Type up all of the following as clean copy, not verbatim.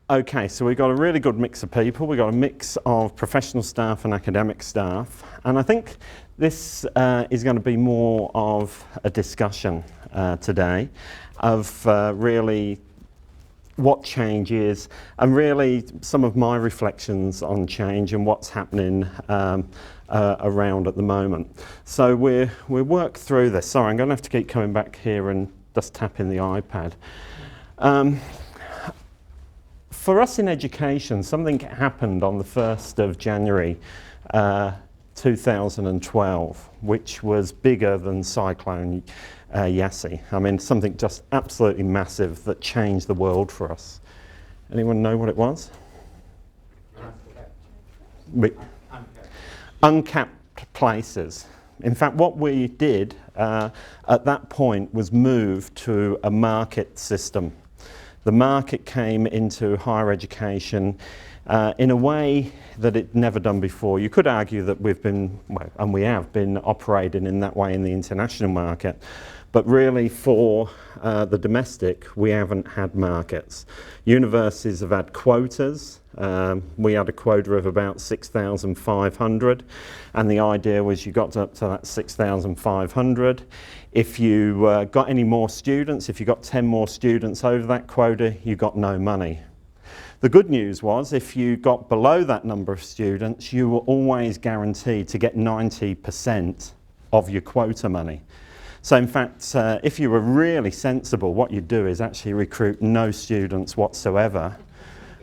Okay, so we've got a really good mix of people. We've got a mix of professional staff and academic staff. And I think this is going to be more of a discussion today of really what change is and really some of my reflections on change and what's happening around at the moment. So we'll work through this. Sorry, I'm going to have to keep coming back here and just tapping the iPad. For us in education, something happened on the 1st of January 2012, which was bigger than Cyclone Yassi. I mean, something just absolutely massive that changed the world for us. Anyone know what it was? Uncapped places. In fact, what we did at that point was move to a market system. The market came into higher education in a way that it's never done before. You could argue that we've been, well, and we have been operating in that way in the international market, but really for the domestic, we haven't had markets. Universities have had quotas. We had a quota of about 6,500, and the idea was you got up to that 6,500. If you got any more students, if you got 10 more students over that quota, you got no money. The good news was if you got below that number of students, you were always guaranteed to get 90% of your quota money. So in fact, if you were really sensible, what you'd do is actually recruit no students whatsoever,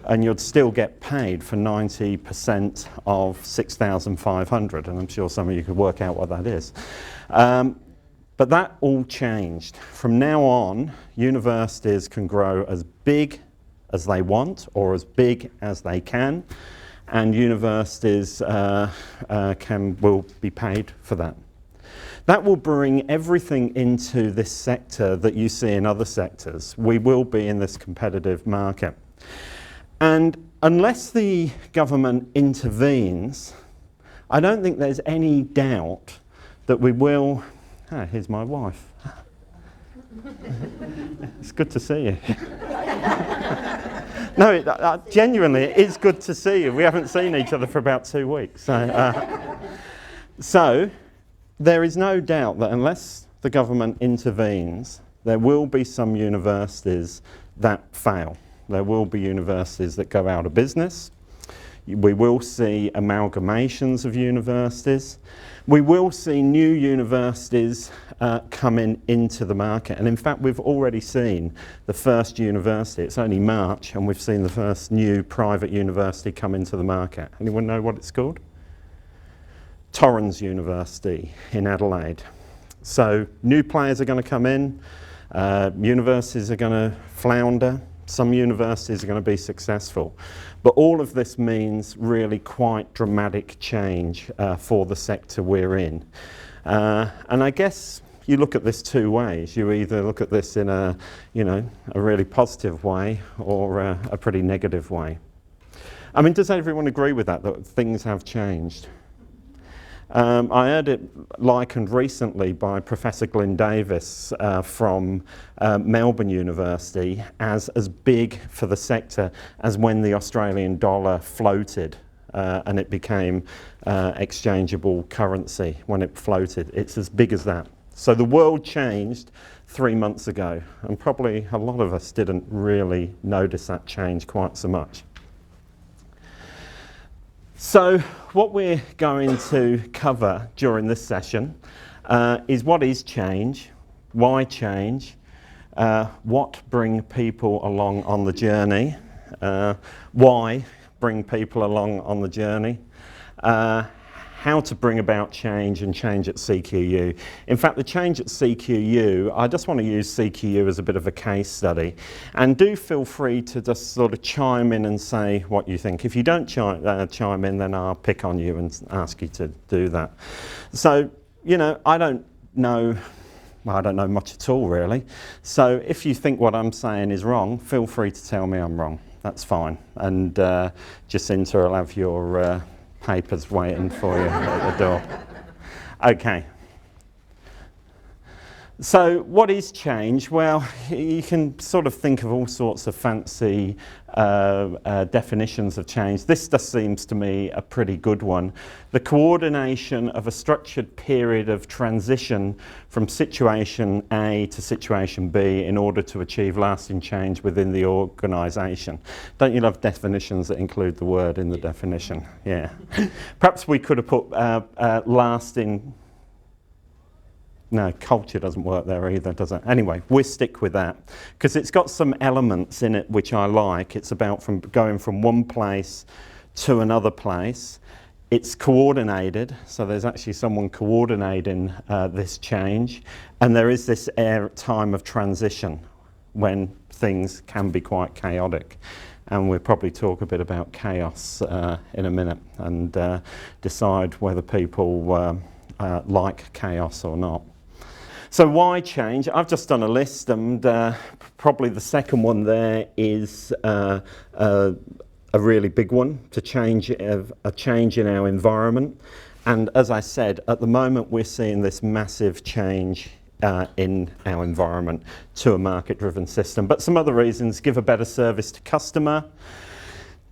and you'd still get paid for 90% of 6,500, and I'm sure some of you could work out what that is. But that all changed. From now on, universities can grow as big as they want or as big as they can, and universities will be paid for that. That will bring everything into this sector that you see in other sectors. We will be in this competitive market. And unless the government intervenes, I don't think there's any doubt that we will. Ah, here's my wife. It's good to see you. No, genuinely, it is good to see you. We haven't seen each other for about 2 weeks. So there is no doubt that unless the government intervenes, there will be some universities that fail. There will be universities that go out of business. We will see amalgamations of universities. We will see new universities coming into the market. And in fact, we've already seen the first university. It's only March, and we've seen the first new private university come into the market. Anyone know what it's called? Torrens University in Adelaide. So new players are going to come in. Universities are going to flounder. Some universities are going to be successful. But all of this means really quite dramatic change for the sector we're in. And I guess you look at this 2 ways. You either look at this in a really positive way or a pretty negative way. I mean, does everyone agree with that things have changed? I heard it likened recently by Professor Glyn Davis from Melbourne University as big for the sector as when the Australian dollar floated and it became exchangeable currency when it floated. It's as big as that. So the world changed 3 months ago, and probably a lot of us didn't really notice that change quite so much. So what we're going to cover during this session is what is change, why change, what bring people along on the journey, why bring people along on the journey, how to bring about change and change at CQU. In fact, the change at CQU, I just want to use CQU as a bit of a case study. And do feel free to just sort of chime in and say what you think. If you don't chime in, then I'll pick on you and ask you to do that. So, I don't know much at all, really. So if you think what I'm saying is wrong, feel free to tell me I'm wrong. That's fine. And Jacinta will have your papers waiting for you at the door. Okay. So what is change? Well, you can sort of think of all sorts of fancy definitions of change. This just seems to me a pretty good one. The coordination of a structured period of transition from situation A to situation B in order to achieve lasting change within the organisation. Don't you love definitions that include the word in the definition? Yeah. Perhaps we could have put lasting. No, culture doesn't work there either, does it? Anyway, we'll stick with that because it's got some elements in it which I like. It's about going from one place to another place. It's coordinated, so there's actually someone coordinating this change, and there is this time of transition when things can be quite chaotic. And we'll probably talk a bit about chaos in a minute and decide whether people like chaos or not. So why change? I've just done a list, and probably the second one there is a really big one, a change in our environment. And as I said, at the moment we're seeing this massive change in our environment to a market-driven system. But some other reasons: give a better service to customer.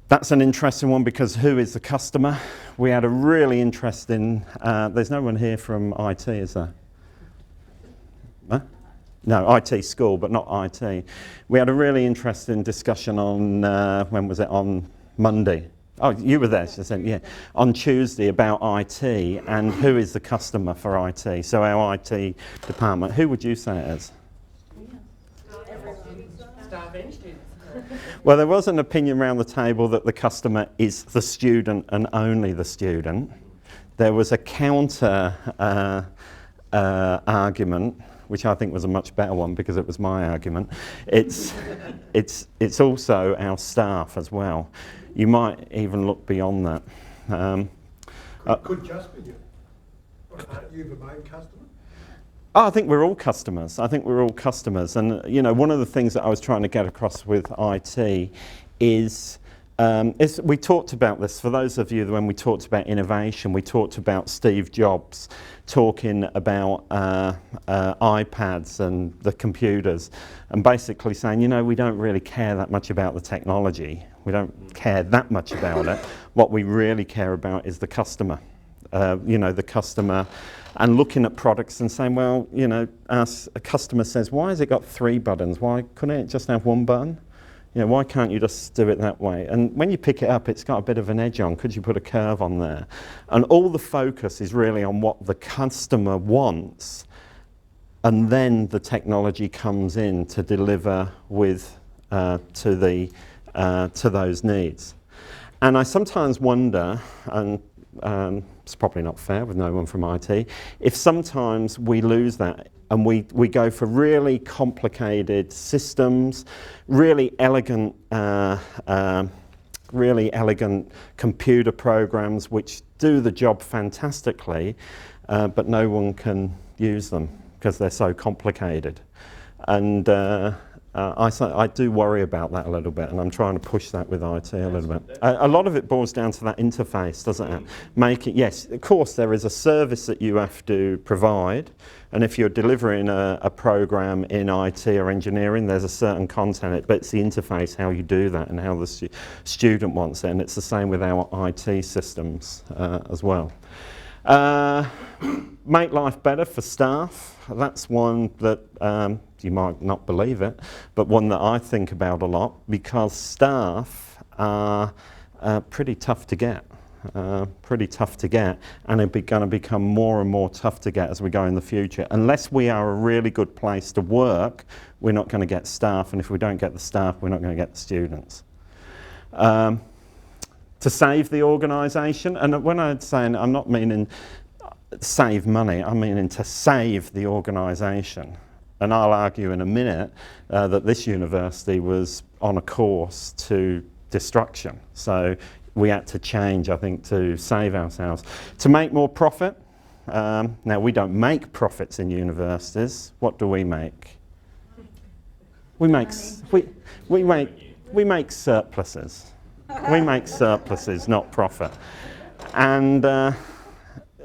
That's an interesting one because who is the customer? We had a really interesting, there's no one here from IT, is there? Huh? No, IT school, but not IT. We had a really interesting discussion on, when was it, on Monday? Oh, you were there, so yeah. On Tuesday about IT and who is the customer for IT. So our IT department, who would you say it is? Staff and students. Well, there was an opinion around the table that the customer is the student and only the student. There was a counter argument, which I think was a much better one because it was my argument. It's also our staff as well. You might even look beyond that. It could just be you. Aren't you the main customer? I think we're all customers. I think we're all customers. And, you know, one of the things that I was trying to get across with IT is we talked about this. For those of you, when we talked about innovation, we talked about Steve Jobs talking about iPads and the computers and basically saying, you know, we don't really care that much about the technology. We don't care that much about it. What we really care about is the customer. You know, the customer, and looking at products and saying, well, you know, a customer says, why has it got 3 buttons? Why couldn't it just have 1 button? You know, why can't you just do it that way? And when you pick it up, it's got a bit of an edge on. Could you put a curve on there? And all the focus is really on what the customer wants, and then the technology comes in to deliver with to those needs. And I sometimes wonder, and it's probably not fair with no one from IT, if sometimes we lose that and we go for really complicated systems, really elegant computer programs which do the job fantastically, but no one can use them because they're so complicated. And I do worry about that a little bit, and I'm trying to push that with IT a little bit. A lot of it boils down to that interface, doesn't it? Make it, yes, of course there is a service that you have to provide, and if you're delivering a program in IT or engineering, there's a certain content, but it's the interface, how you do that and how the student wants it, and it's the same with our IT systems as well. Make life better for staff. That's one that you might not believe it, but one that I think about a lot because staff are pretty tough to get. And are going to become more and more tough to get as we go in the future. Unless we are a really good place to work, we're not going to get staff, and if we don't get the staff, we're not going to get the students. To save the organisation, and when I'm saying, I'm not meaning save money, I'm meaning to save the organisation. And I'll argue in a minute that this university was on a course to destruction. So we had to change, I think, to save ourselves. To make more profit. Now, we don't make profits in universities. What do we make? We make surpluses. We make surpluses, not profit. And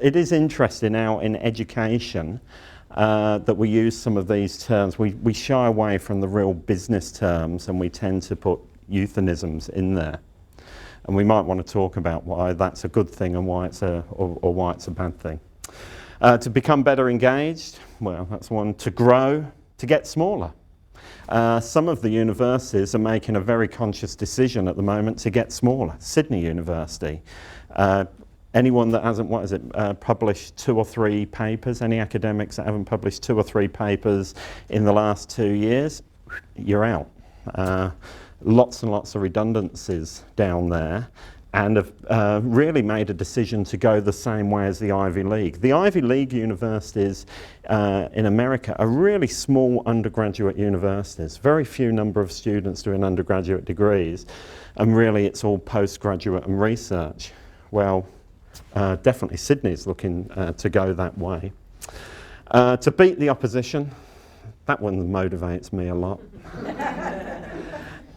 it is interesting now in education. that we use some of these terms. We shy away from the real business terms and we tend to put euphemisms in there. And we might want to talk about why that's a good thing and why it's or why it's a bad thing. To become better engaged, well, that's one. To grow, to get smaller. Some of the universities are making a very conscious decision at the moment to get smaller. Sydney University. Anyone that hasn't, published 2 or 3 papers, any academics that haven't published 2 or 3 papers in the last 2 years, you're out. Lots and lots of redundancies down there, and have really made a decision to go the same way as the Ivy League. The Ivy League universities in America are really small undergraduate universities, very few number of students doing undergraduate degrees, and really it's all postgraduate and research. Well, definitely Sydney's looking to go that way. To beat the opposition, that one motivates me a lot.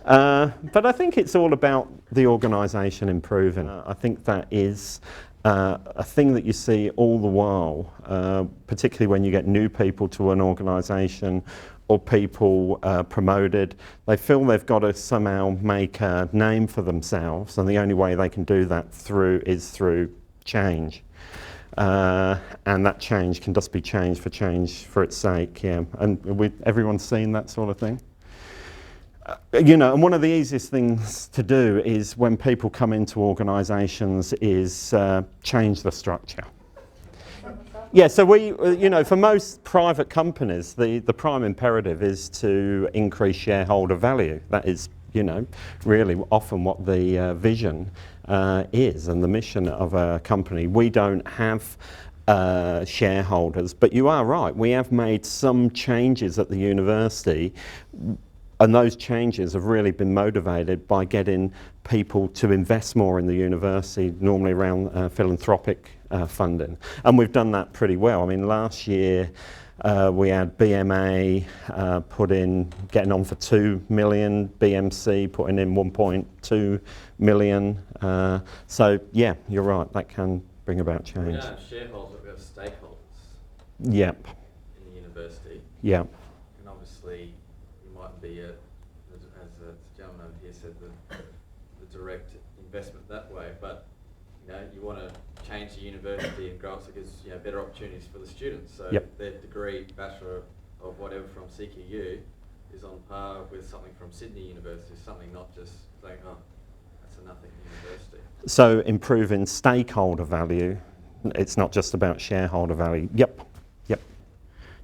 But I think it's all about the organisation improving. I think that is a thing that you see all the while, particularly when you get new people to an organisation or people promoted. They feel they've got to somehow make a name for themselves, and the only way they can do that is through change. And that change can just be change for its sake, yeah. And everyone's seen that sort of thing. You know, and one of the easiest things to do is when people come into organisations is change the structure. Yeah, so for most private companies, the prime imperative is to increase shareholder value. That is, really often what the vision is and the mission of a company. We don't have shareholders, but you are right. We have made some changes at the university. And those changes have really been motivated by getting people to invest more in the university, normally around philanthropic funding. And we've done that pretty well. I mean, last year we had BMA getting on for 2 million, BMC putting in 1.2 million. So yeah, you're right, that can bring about change. We don't have shareholders, but we have stakeholders. Yep. In the university. Yep. And obviously, might be, as the gentleman over here said, the direct investment that way. But you want to change the university and grow it so it gives better opportunities for the students. So yep. Their degree, bachelor of whatever from CQU, is on par with something from Sydney University. Something not just saying, oh, that's a nothing university. So improving stakeholder value. It's not just about shareholder value. Yep.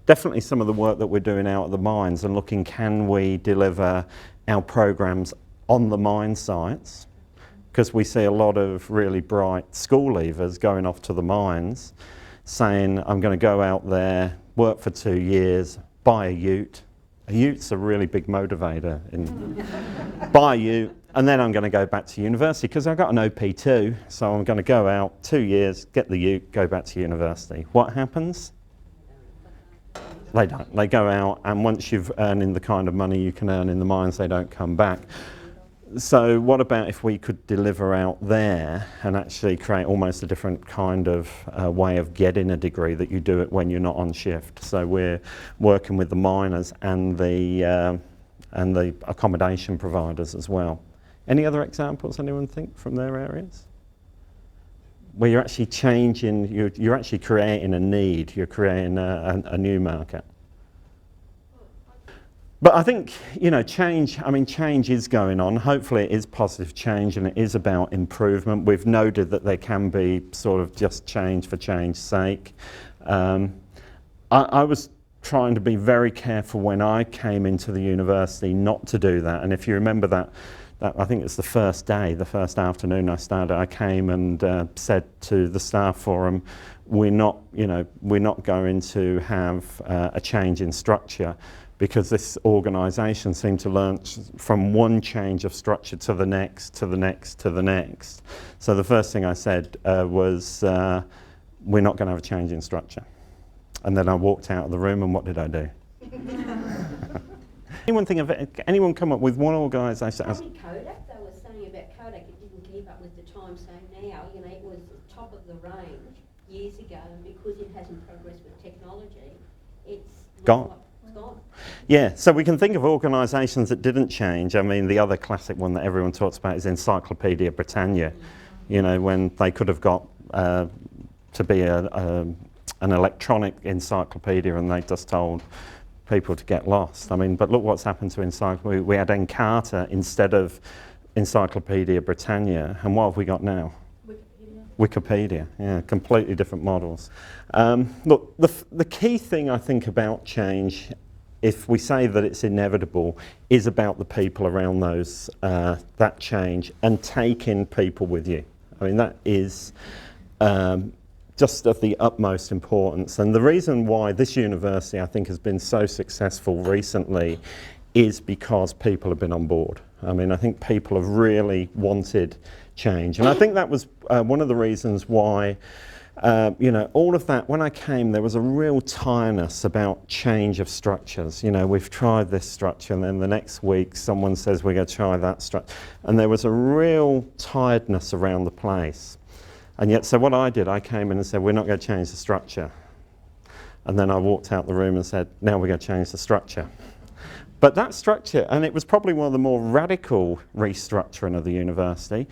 Definitely some of the work that we're doing out at the mines and looking, can we deliver our programs on the mine sites? Because we see a lot of really bright school leavers going off to the mines saying, I'm going to go out there, work for 2 years, buy a ute. A ute's a really big motivator. Buy a ute, and then I'm going to go back to university because I've got an OP2, so I'm going to go out 2 years, get the ute, go back to university. What happens? They don't. They go out, and once you've earned the kind of money you can earn in the mines, they don't come back. So what about if we could deliver out there and actually create almost a different kind of way of getting a degree, that you do it when you're not on shift? So we're working with the miners and the accommodation providers as well. Any other examples, anyone think, from their areas? Where you're actually changing, you're actually creating a need, you're creating a new market. But I think, change is going on. Hopefully it is positive change and it is about improvement. We've noted that there can be sort of just change for change's sake. I was trying to be very careful when I came into the university not to do that. And if you remember that I think it's the first day, the first afternoon I started, I came and said to the staff forum, we're not going to have a change in structure, because this organisation seemed to learn from one change of structure to the next, to the next, to the next. So the first thing I said was, we're not going to have a change in structure. And then I walked out of the room, and what did I do? Anyone come up with one organisation? Maybe Kodak, they were saying about Kodak, it didn't keep up with the times, so now, it was top of the range years ago, and because it hasn't progressed with technology, it's Gone. It's gone. Yeah, so we can think of organisations that didn't change. I mean, the other classic one that everyone talks about is Encyclopaedia Britannia. You know, when they could have got to be an electronic encyclopedia and they just told people to get lost. I mean, but look what's happened to Encyclopedia. We had Encarta instead of Encyclopaedia Britannia, and what have we got now? Wikipedia, yeah, completely different models. Look, the key thing I think about change, if we say that it's inevitable, is about the people around those, that change, and taking people with you. I mean, that is just of the utmost importance. And the reason why this university, I think, has been so successful recently is because people have been on board. I mean, I think people have really wanted change. And I think that was one of the reasons why, you know, all of that, when I came, there was a real tiredness about change of structures. You know, we've tried this structure, and then the next week someone says we're going to try that structure. And there was a real tiredness around the place. And yet, so what I did, I came in and said, we're not going to change the structure. And then I walked out the room and said, now we're going to change the structure. But that structure, and it was probably one of the more radical restructuring of the university,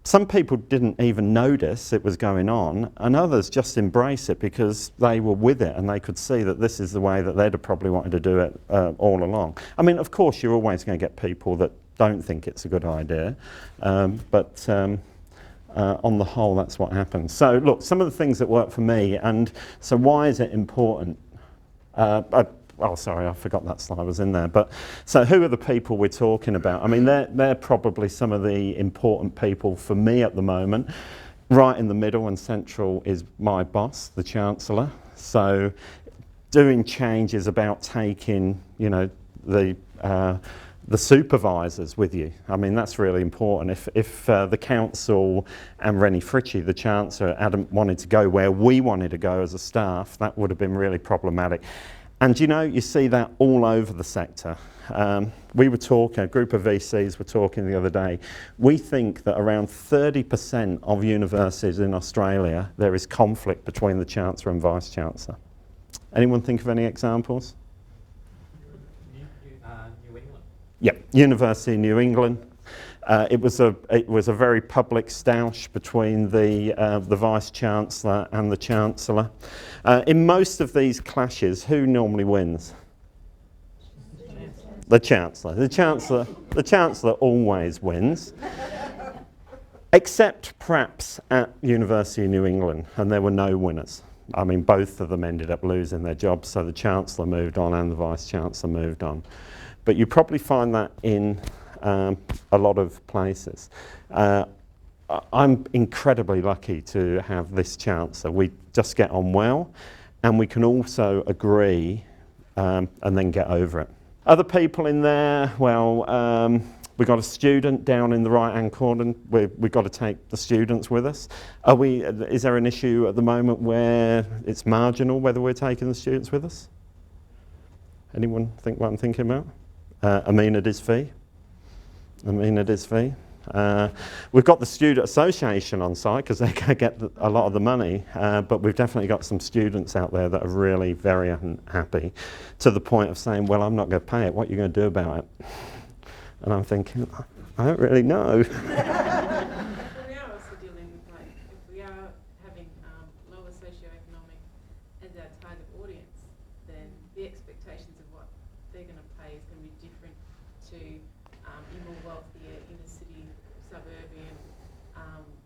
some people didn't even notice it was going on, and others just embrace it because they were with it and they could see that this is the way that they'd have probably wanted to do it all along. I mean, of course, you're always going to get people that don't think it's a good idea, but on the whole, that's what happens. So, look, some of the things that work for me, and so why is it important? Oh, sorry, I forgot that slide was in there. But so who are the people we're talking about? I mean, they're probably some of the important people for me at the moment. Right in the middle and central is my boss, the Chancellor. So doing change is about taking, you know, the supervisors with you. I mean, that's really important. If the council and Rennie Fritchie, the Chancellor, hadn't wanted to go where we wanted to go as a staff, that would have been really problematic. And you know, you see that all over the sector. We were talking, a group of VCs were talking the other day. We think that around 30% of universities in Australia, there is conflict between the Chancellor and Vice-Chancellor. Anyone think of any examples? New England. Yep, University of New England. It was a very public stoush between the Vice-Chancellor and the Chancellor. In most of these clashes, who normally wins? The Chancellor. The Chancellor always wins. Except perhaps at University of New England, and there were no winners. I mean, both of them ended up losing their jobs, so the Chancellor moved on and the Vice-Chancellor moved on. But you probably find that in a lot of places. I'm incredibly lucky to have this Chancellor. We just get on well, and we can also agree and then get over it. Other people in there, well, we've got a student down in the right-hand corner. We've got to take the students with us. Is there an issue at the moment where it's marginal whether we're taking the students with us? Anyone think what I'm thinking about? Amenities fee. Amenities fee. We've got the Student Association on site because they get a lot of the money, but we've definitely got some students out there that are really very unhappy to the point of saying, well, I'm not going to pay it, what are you going to do about it? And I'm thinking, I don't really know. We are also dealing with, like, if we are having lower socioeconomic as our target audience, then the expectations of what they're going to pay is going to be different to your more wealthier inner city, suburban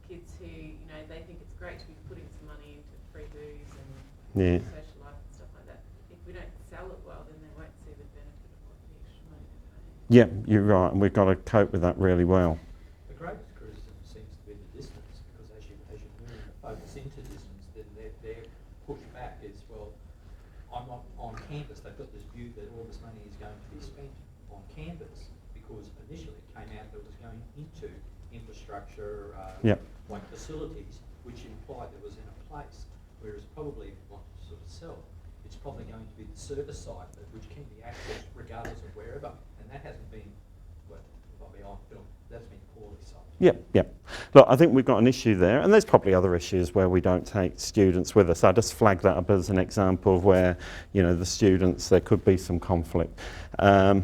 kids who, you know, they think it's great to be putting some money into free booze and social life and stuff like that. If we don't sell it well, then they won't see the benefit of what the extra money they're paying. Yeah, you're right, and we've got to cope with that really well. The greatest criticism seems to be the distance, because as you move the focus into distance, then their pushback is, well, I'm not on campus. They've got this view that all this money is going to be spent on campus, because initially it came out that it was going into infrastructure, like facilities, which implied there was in a place, whereas probably if you want to sort of sell, it's probably going to be the service side, which can be accessed regardless of wherever, and that hasn't been, well, I'll be on film, that's been poorly sold. Yep. Look, I think we've got an issue there, and there's probably other issues where we don't take students with us. I just flagged that up as an example of where, you know, the students, there could be some conflict. And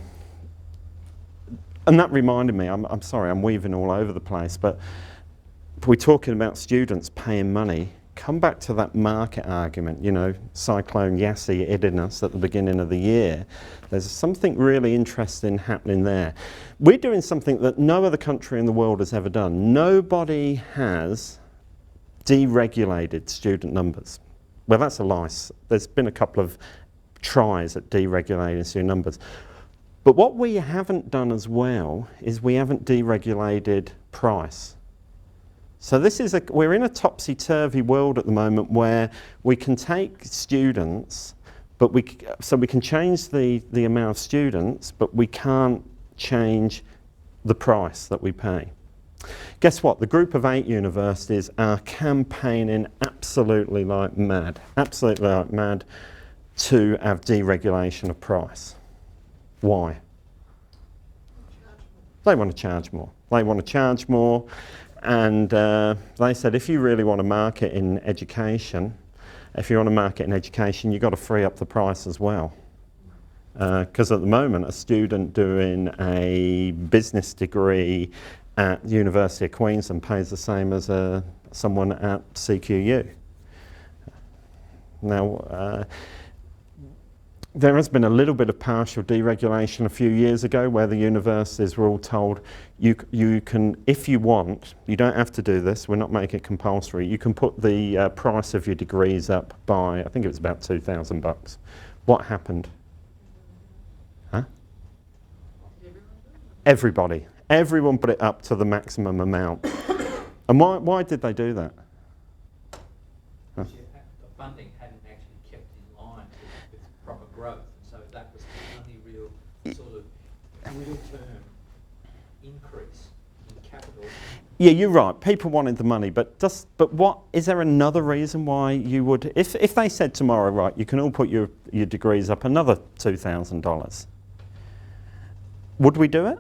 that reminded me, I'm sorry, I'm weaving all over the place, but if we're talking about students paying money, come back to that market argument, you know, Cyclone Yassi hitting us at the beginning of the year. There's something really interesting happening there. We're doing something that no other country in the world has ever done. Nobody has deregulated student numbers. Well, that's a lie. There's been a couple of tries at deregulating student numbers. But what we haven't done as well is we haven't deregulated price. So we're in a topsy-turvy world at the moment where we can take students, but we can change the amount of students, but we can't change the price that we pay. Guess what? The group of 8 universities are campaigning absolutely like mad to have deregulation of price. Why? They want to charge more. They want to charge more. And they said, if you really want to market in education, you've got to free up the price as well. Because at the moment, a student doing a business degree at the University of Queensland pays the same as someone at CQU. Now, there has been a little bit of partial deregulation a few years ago where the universities were all told you can, if you want, you don't have to do this, we're not making it compulsory, you can put the price of your degrees up by, I think it was about $2,000. What happened? Huh? Everybody. Everyone put it up to the maximum amount. And why did they do that? Huh? The funding hadn't actually kept in line with proper growth, and so that was the only real sort of real-term increase in capital. Yeah, you're right. People wanted the money, but what is there another reason why you would? If they said tomorrow, right, you can all put your degrees up another $2,000, would we do it?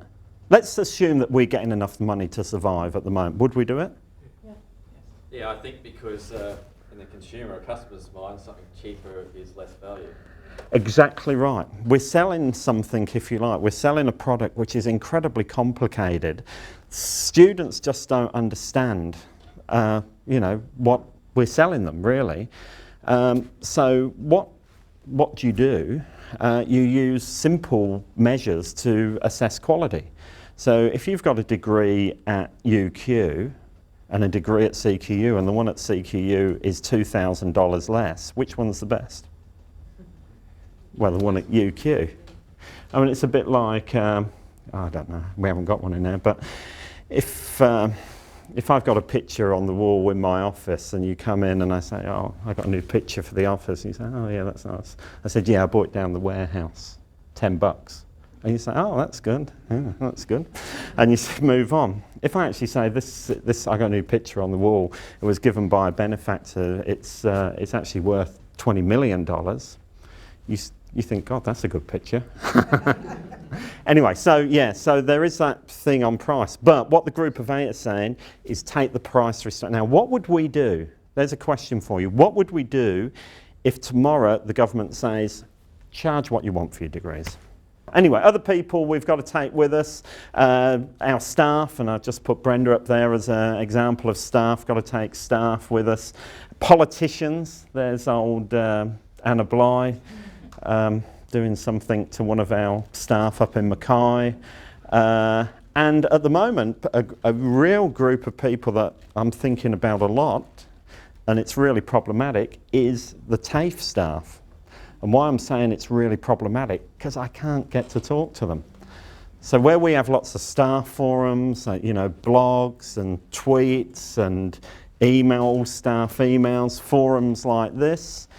Let's assume that we're getting enough money to survive at the moment. Would we do it? Yeah, I think because in the consumer or customer's mind, something cheaper is less value. Exactly right. We're selling something, if you like. We're selling a product which is incredibly complicated. Students just don't understand, you know, what we're selling them, really. So what do you do? You use simple measures to assess quality. So if you've got a degree at UQ and a degree at CQU, and the one at CQU is $2,000 less, which one's the best? Well, the one at UQ. I mean, it's a bit like, I don't know, we haven't got one in there, but if I've got a picture on the wall in my office and you come in and I say, oh, I got a new picture for the office, and you say, oh yeah, that's nice. I said, yeah, I bought it down the warehouse, $10. And you say, oh, that's good, yeah, that's good. And you move on. If I actually say, this, I got a new picture on the wall, it was given by a benefactor, it's actually worth $20 million, you think, God, that's a good picture. Anyway, so there is that thing on price. But what the group of 8 are saying is take the price restraint. Now, what would we do? There's a question for you. What would we do if tomorrow the government says, charge what you want for your degrees? Anyway, other people we've got to take with us, our staff, and I've just put Brenda up there as an example of staff, got to take staff with us. Politicians, there's old Anna Bligh, doing something to one of our staff up in Mackay. And at the moment, a real group of people that I'm thinking about a lot, and it's really problematic, is the TAFE staff. And why I'm saying it's really problematic, because I can't get to talk to them. So where we have lots of staff forums, you know, blogs and tweets and emails, staff emails, forums like this,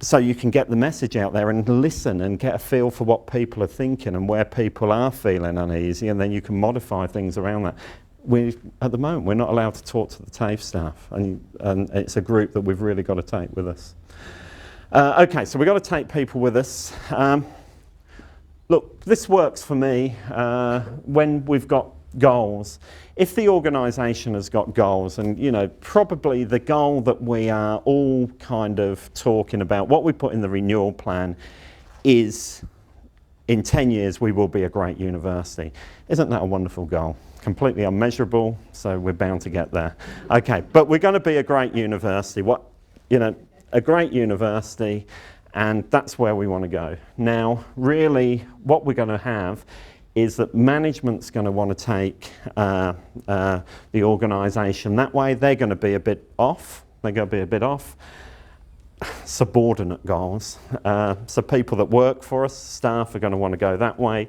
so you can get the message out there and listen and get a feel for what people are thinking and where people are feeling uneasy, and then you can modify things around that. At the moment, we're not allowed to talk to the TAFE staff, and it's a group that we've really got to take with us. Okay, so we've got to take people with us. Look, this works for me when we've got goals. If the organisation has got goals, and you know, probably the goal that we are all kind of talking about, what we put in the renewal plan is in 10 years we will be a great university. Isn't that a wonderful goal? Completely unmeasurable, so we're bound to get there. Okay, but we're going to be a great university. A great university, and that's where we want to go. Now, really, what we're going to have is that management's going to want to take the organisation that way. They're going to be a bit off. They're going to be a bit off. Subordinate goals. So people that work for us, staff, are going to want to go that way.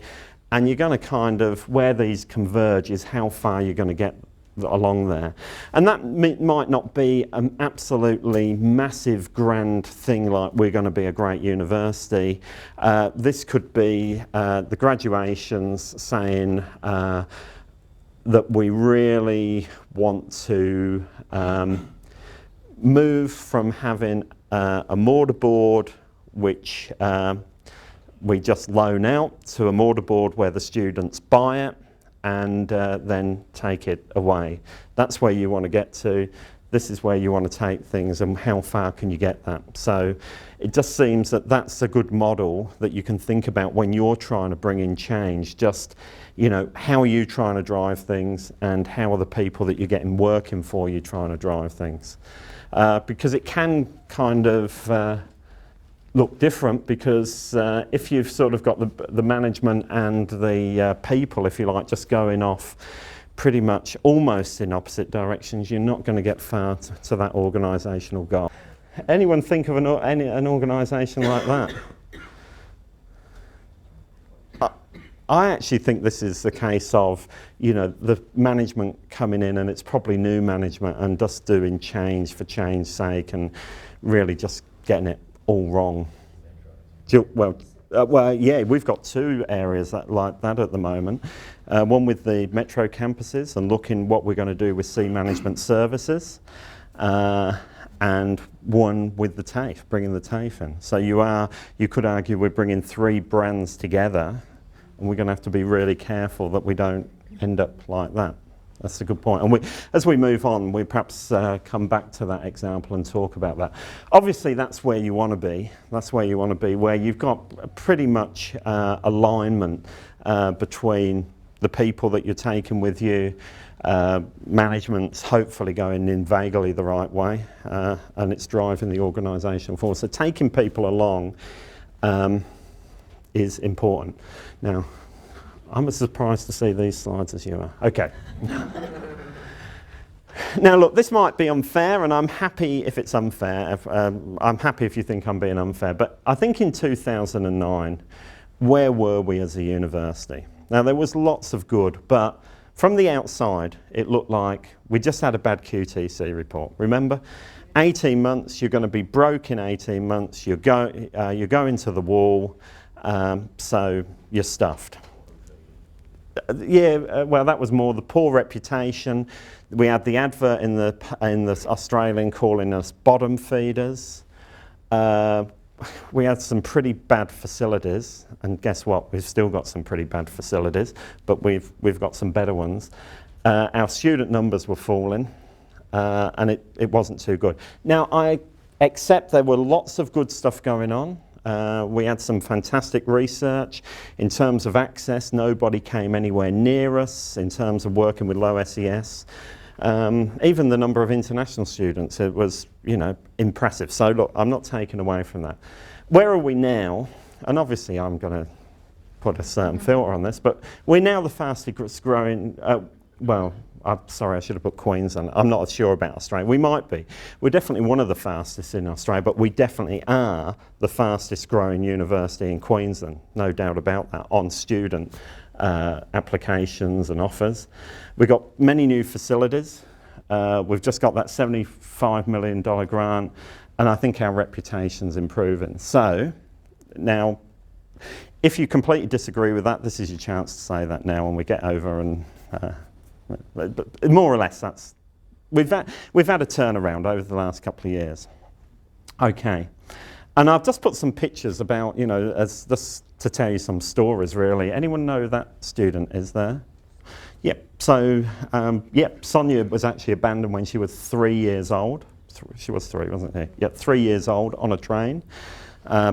And you're going to kind of, where these converge is how far you're going to get along there. And that might not be an absolutely massive grand thing like we're going to be a great university. This could be the graduations saying that we really want to move from having a mortarboard which we just loan out to a mortarboard where the students buy it and then take it away. That's where you want to get to. This is where you want to take things, and how far can you get that? So it just seems that that's a good model that you can think about when you're trying to bring in change. Just, you know, how are you trying to drive things, and how are the people that you're getting working for you trying to drive things? Because it can kind of look different, because if you've sort of got the management and the people, if you like, just going off pretty much almost in opposite directions, you're not going to get far to that organisational goal. Anyone think of an organisation like that? I actually think this is the case of, you know, the management coming in, and it's probably new management and just doing change for change's sake and really just getting it all wrong. Well, yeah, we've got two areas like that at the moment. One with the metro campuses and looking what we're going to do with C management services, and one with the TAFE, bringing the TAFE in. So you could argue we're bringing three brands together, and we're going to have to be really careful that we don't end up like that. That's a good point. And as we move on, we perhaps come back to that example and talk about that. Obviously, that's where you want to be. That's where you want to be, where you've got pretty much alignment between the people that you're taking with you. Management's hopefully going in vaguely the right way, and it's driving the organisation forward. So taking people along is important. Now, I'm as surprised to see these slides as you are. Okay. Now look, this might be unfair, and I'm happy if it's unfair. I'm happy if you think I'm being unfair, but I think in 2009, where were we as a university? Now there was lots of good, but from the outside, it looked like we just had a bad QTC report. Remember? 18 months, you're going to be broke in 18 months, you're going to the wall, so you're stuffed. Yeah, well, that was more the poor reputation. We had the advert in the Australian calling us bottom feeders. We had some pretty bad facilities, and guess what? We've still got some pretty bad facilities, but we've got some better ones. Our student numbers were falling, and it wasn't too good. Now, I accept there were lots of good stuff going on. We had some fantastic research. In terms of access, nobody came anywhere near us in terms of working with low SES. Even the number of international students, it was, you know, impressive. So look, I'm not taking away from that. Where are we now? And obviously I'm going to put a certain filter on this, but we're now the fastest growing, well, I'm sorry, I should have put Queensland. I'm not sure about Australia. We might be. We're definitely one of the fastest in Australia, but we definitely are the fastest growing university in Queensland, no doubt about that, on student applications and offers. We've got many new facilities. We've just got that $75 million grant, and I think our reputation's improving. So now, if you completely disagree with that, this is your chance to say that now when we get over and but more or less, that's we've had a turnaround over the last couple of years. Okay, and I've just put some pictures about, you know, as just to tell you some stories. Really, anyone know that student is there? Yep. So, Sonia was actually abandoned when she was 3 years old. She was 3, wasn't she? Yeah, 3 years old on a train.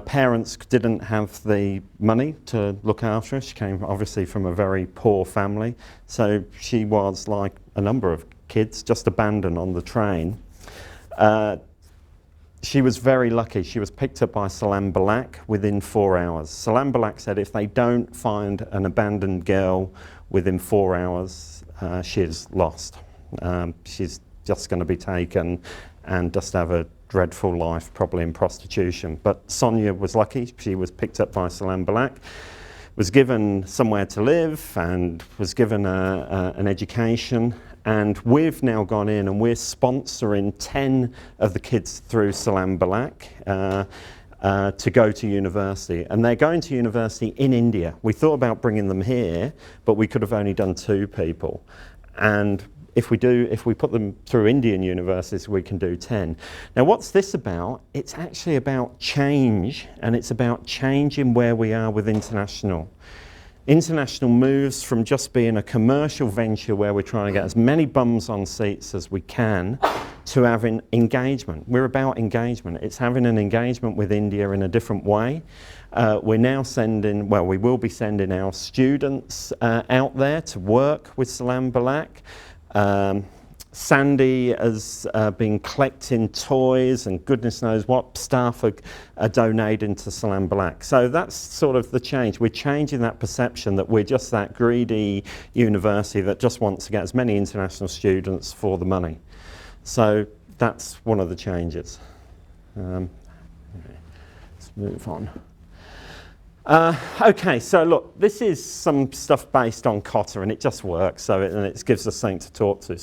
Parents didn't have the money to look after her. She came obviously from a very poor family. So she was like a number of kids, just abandoned on the train. She was very lucky. She was picked up by Salam Balak within 4 hours. Salam Balak said if they don't find an abandoned girl within 4 hours, she's lost. She's just going to be taken and just have a dreadful life, probably in prostitution. But Sonia was lucky. She was picked up by Salam Balak, was given somewhere to live and was given an education. And we've now gone in and we're sponsoring 10 of the kids through Salam Balak to go to university. And they're going to university in India. We thought about bringing them here, but we could have only done 2 people. And if we put them through Indian universities, we can do 10. Now, what's this about? It's actually about change, and it's about changing where we are with international. International moves from just being a commercial venture where we're trying to get as many bums on seats as we can to having engagement. We're about engagement. It's having an engagement with India in a different way. We're now we will be sending our students out there to work with Salam Balak. Sandy has been collecting toys and goodness knows what staff are donating to Salam Balak. So that's sort of the change. We're changing that perception that we're just that greedy university that just wants to get as many international students for the money. So that's one of the changes. Let's move on. Okay, so look, this is some stuff based on Kotter, and it just works. And it gives us something to talk to.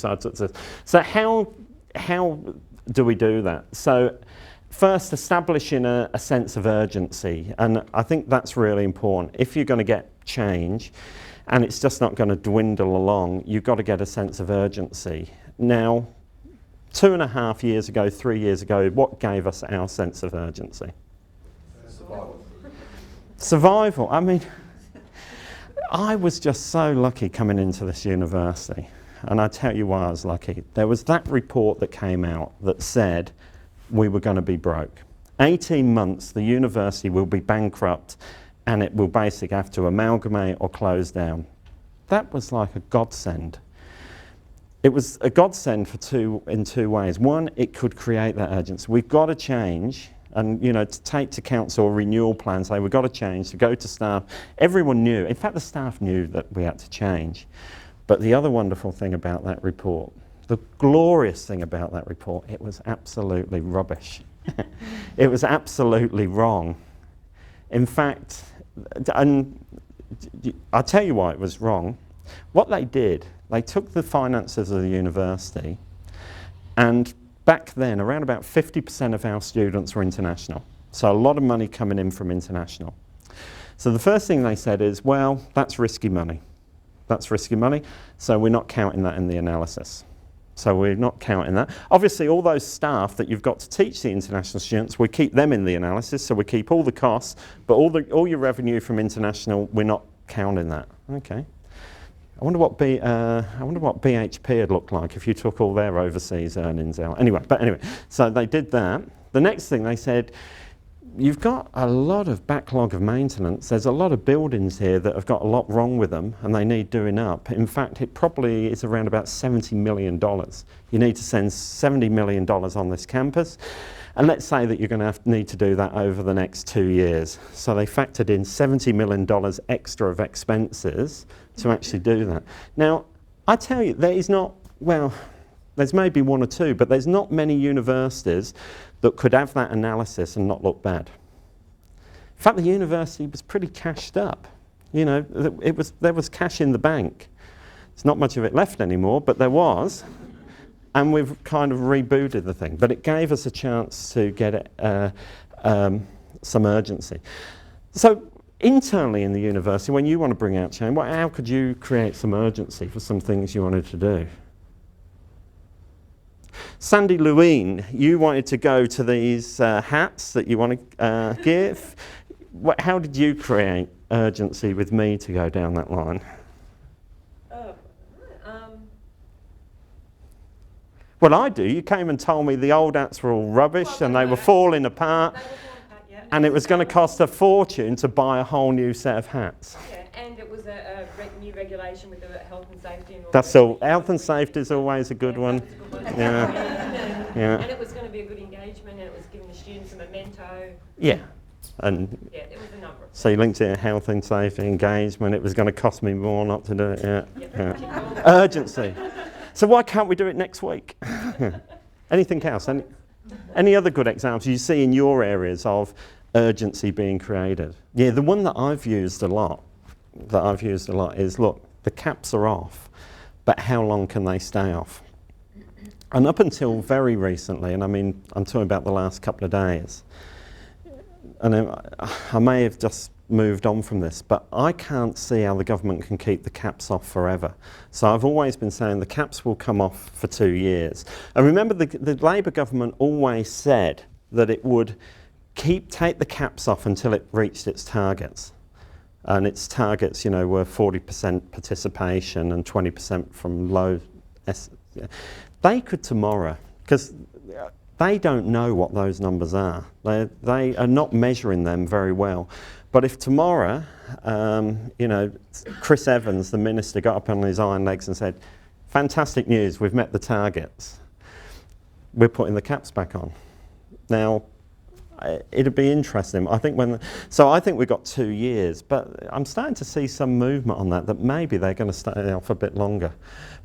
So how do we do that? So first, establishing a sense of urgency, and I think that's really important. If you're going to get change, and it's just not going to dwindle along, you've got to get a sense of urgency. Now, 2.5 years ago, 3 years ago, what gave us our sense of urgency? Survival. I mean, I was just so lucky coming into this university, and I tell you why I was lucky. There was that report that came out that said we were going to be broke. 18 months, the university will be bankrupt, and it will basically have to amalgamate or close down. That was like a godsend. It was a godsend in two ways. One, it could create that urgency. We've got to change. And, to take to council a renewal plan, say we've got to change, to go to staff. Everyone knew. In fact, the staff knew that we had to change. But the other wonderful thing about that report, the glorious thing about that report, it was absolutely rubbish. It was absolutely wrong. In fact, and I'll tell you why it was wrong. What they did, they took the finances of the university, and back then, around about 50% of our students were international. So a lot of money coming in from international. So the first thing they said is, well, that's risky money. That's risky money, so we're not counting that in the analysis. So we're not counting that. Obviously, all those staff that you've got to teach the international students, we keep them in the analysis, so we keep all the costs, but all your revenue from international, we're not counting that. Okay. I wonder what BHP would look like if you took all their overseas earnings out. Anyway, so they did that. The next thing they said, you've got a lot of backlog of maintenance. There's a lot of buildings here that have got a lot wrong with them and they need doing up. In fact, it probably is around about $70 million. You need to spend $70 million on this campus. And let's say that you're going to need to do that over the next 2 years. So they factored in $70 million extra of expenses to actually do that. Now, I tell you, there's maybe 1 or 2, but there's not many universities that could have that analysis and not look bad. In fact, the university was pretty cashed up. There was cash in the bank. There's not much of it left anymore, but there was. And we've kind of rebooted the thing. But it gave us a chance to get some urgency. So internally in the university, when you want to bring out change, how could you create some urgency for some things you wanted to do? Sandy Lewin, you wanted to go to these hats that you want to give. How did you create urgency with me to go down that line? Well, I do. You came and told me the old hats were all rubbish and they were falling apart, They were falling apart, yeah. and it was going to cost a fortune to buy a whole new set of hats. Yeah, and it was a new regulation with the health and safety and all That's that. all. Health and safety is always a good one. That was a good one. Yeah. Yeah. And it was going to be a good engagement, and it was giving the students a memento. Yeah. And Yeah, it was a number of so you linked it to health and safety, engagement. It was going to cost me more not to do it. Yeah. Yep. Yeah. Urgency. So why can't we do it next week? Anything else? Any other good examples you see in your areas of urgency being created? Yeah, the one that I've used a lot is, look, the caps are off, but how long can they stay off? And up until very recently, and I mean, I'm talking about the last couple of days, and I may have just moved on from this, but I can't see how the government can keep the caps off forever. So I've always been saying the caps will come off for 2 years. And remember, the Labour government always said that it would take the caps off until it reached its targets. And its targets, you know, were 40% participation and 20% from low. They could tomorrow, because they don't know what those numbers are. They are not measuring them very well. But if tomorrow, you know, Chris Evans, the minister, got up on his iron legs and said, fantastic news, we've met the targets, we're putting the caps back on. Now, it'd be interesting. I think I think we've got 2 years, but I'm starting to see some movement on that maybe they're going to stay off a bit longer.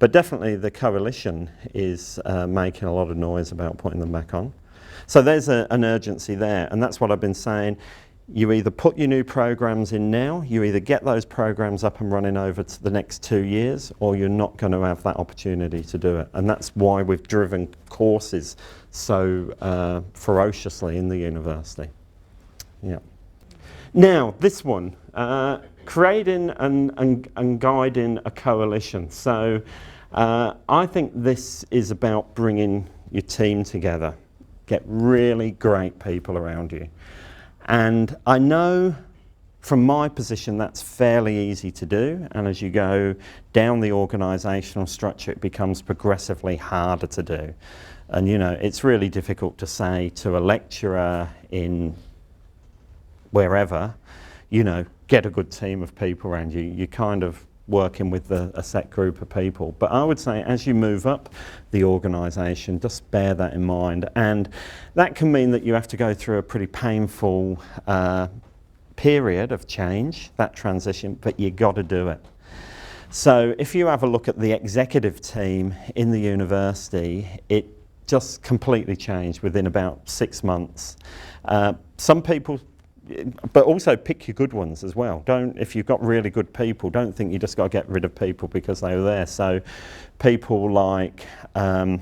But definitely the coalition is making a lot of noise about putting them back on. So there's an urgency there, and that's what I've been saying. You either put your new programs in now, you either get those programs up and running over to the next 2 years, or you're not going to have that opportunity to do it. And that's why we've driven courses so ferociously in the university. Yeah. Now, this one, creating and guiding a coalition. So I think this is about bringing your team together. Get really great people around you. And I know from my position that's fairly easy to do, and as you go down the organisational structure it becomes progressively harder to do. And you know, it's really difficult to say to a lecturer in wherever, you know, get a good team of people around you. You're kind of working with a set group of people. But I would say as you move up the organisation, just bear that in mind. And that can mean that you have to go through a pretty painful period of change, that transition, but you got to do it. So if you have a look at the executive team in the university, it just completely changed within about 6 months. Some people, but also pick your good ones as well. If you've got really good people, don't think you just got to get rid of people because they were there. So people like Janelle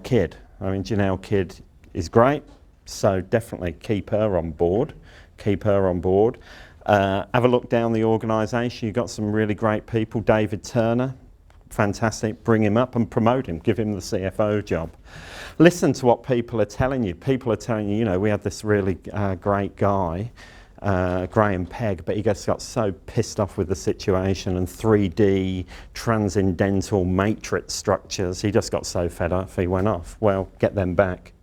Kidd. I mean, Janelle Kidd is great, so definitely keep her on board. Keep her on board. Have a look down the organisation. You've got some really great people. David Turner, fantastic. Bring him up and promote him. Give him the CFO job. Listen to what people are telling you. People are telling you, you know, we had this really great guy, Graham Pegg, but he just got so pissed off with the situation and 3D transcendental matrix structures. He just got so fed up, he went off. Well, get them back.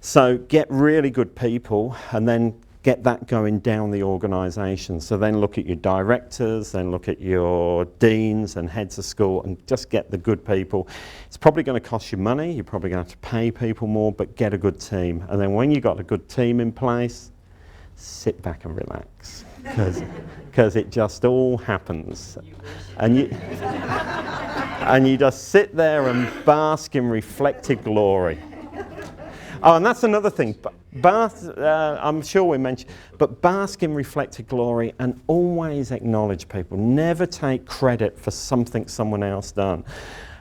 So get really good people and then get that going down the organisation. So then look at your directors, then look at your deans and heads of school and just get the good people. It's probably going to cost you money, you're probably going to have to pay people more, but get a good team. And then when you've got a good team in place, sit back and relax, because it just all happens. And you just sit there and bask in reflected glory. Oh, and that's another thing. I'm sure we mentioned, but bask in reflected glory and always acknowledge people. Never take credit for something someone else done.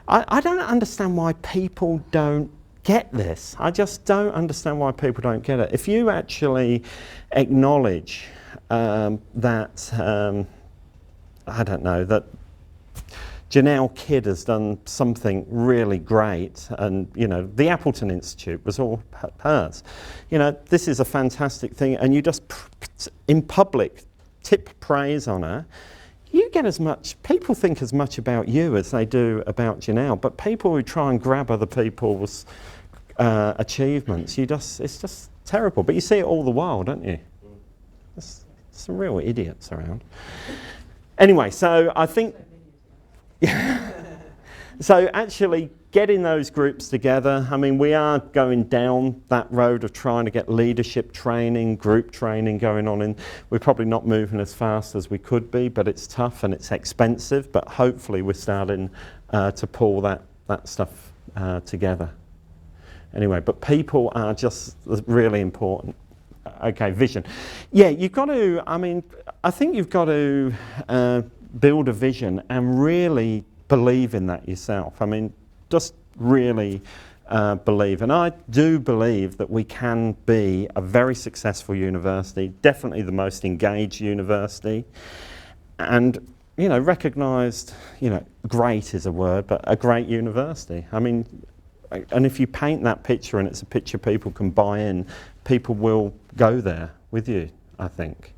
I don't understand why people don't get this. I just don't understand why people don't get it. If you actually acknowledge that, I don't know, that Janelle Kidd has done something really great, and you know, the Appleton Institute was all hers. You know, this is a fantastic thing, and you just in public tip praise on her. you get as much, people think as much about you as they do about Janelle, but people who try and grab other people's achievements, it's just terrible. But you see it all the while, don't you? There's some real idiots around. Anyway, so I think, so actually getting those groups together, I mean, we are going down that road of trying to get leadership training, group training going on, and we're probably not moving as fast as we could be, but it's tough and it's expensive, but hopefully we're starting to pull that stuff together. Anyway, but people are just really important. Okay, vision. Yeah, you've got to, I mean, I think you've got to build a vision and really believe in that yourself. I mean, just really believe. And I do believe that we can be a very successful university, definitely the most engaged university, and, you know, recognised, you know, great is a word, but a great university. I mean, and if you paint that picture and it's a picture people can buy in, people will go there with you, I think.